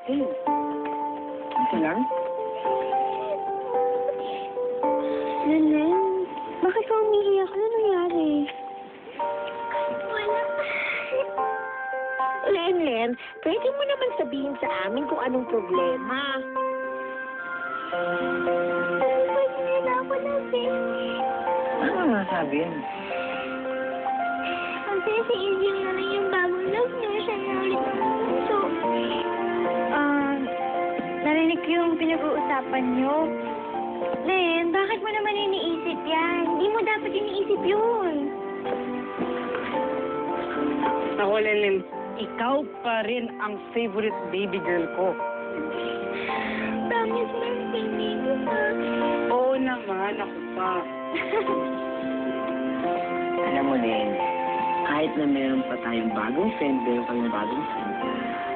Hey, ito lang? Len, bakit ka umiiyak? Ano nangyari? Wala. Len, pwede mo naman sabihin sa amin kung anong problema. Pwede nila ako lasing. Ano nga sabihin? Kasi si Izzy na lang yung bagong love niya. Siya na ulit ang puso. Narinig ko yung pinag-uusapan niyo. Len, bakit mo naman iniisip yan? Hindi mo dapat iniisip yun. Ako, Lenlen, ikaw pa rin ang favorite baby girl ko. Promise mo, hindi ko pa. Oo naman, ako pa. Alam mo, Len, kahit na meron pa tayong bagong friend, meron kang bagong friend,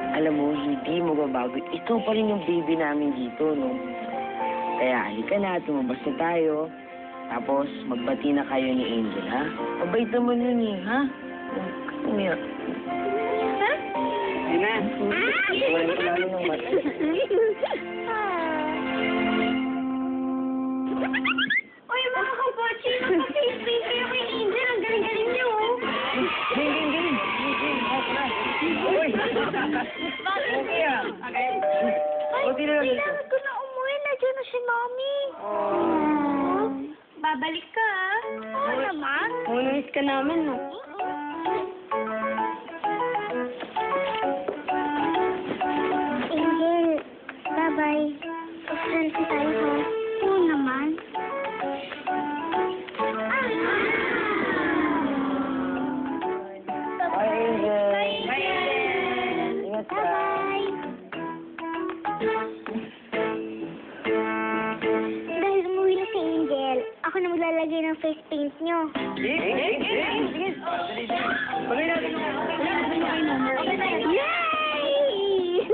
alam mo, hindi mo babago. Ikaw pa rin yung baby namin dito, no? Kaya, halika na, tumabas na tayo. Tapos, magbati na kayo ni Angel, ha? Mabait naman yun, eh, ha? Umiyak. Ha? Ayun na. Walang palalo ng mata. Uy, mga kapochi, magpa-face-face kayo kay Angel. Ang galing-galing niyo, oh. Game. Uy! Okay, ah. Ay, Buti na lang dito. kailangan ko na umuwi. Nandiyan na si Mami. Babalik ka, ah. Oo naman. Miss ka namin, no? Angel, bye-bye. Friends tayo, ha? Oo naman. Bye, Angel. Bye, Angel. Ingat ka. Bye-bye. Dahil umuwi na si Angel, ako na maglalagay ng face paint niyo. Sige. Bagay natin Yay!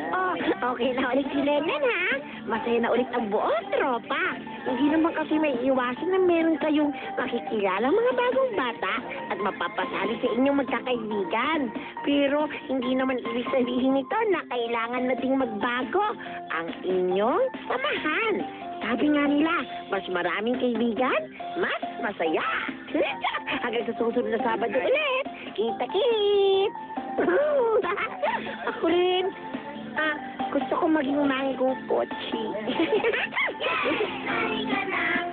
Oh, okay na ulit si Lennon, ha? Masaya na ulit ang buong tropa. Hindi naman kasi may iwasan na meron kayong makikilalang mga bagong bata at mapapasali sa inyong magkakaibigan. Pero hindi naman ibig sabihin nito na kailangan nating magbago ang inyong samahan. Sabi nga nila, mas maraming kaibigan, mas masaya. Hanggang sa susunod na Sabado ulit. Kita-kit! Ako rin. Gusto ko maging mango pochi. Halika na,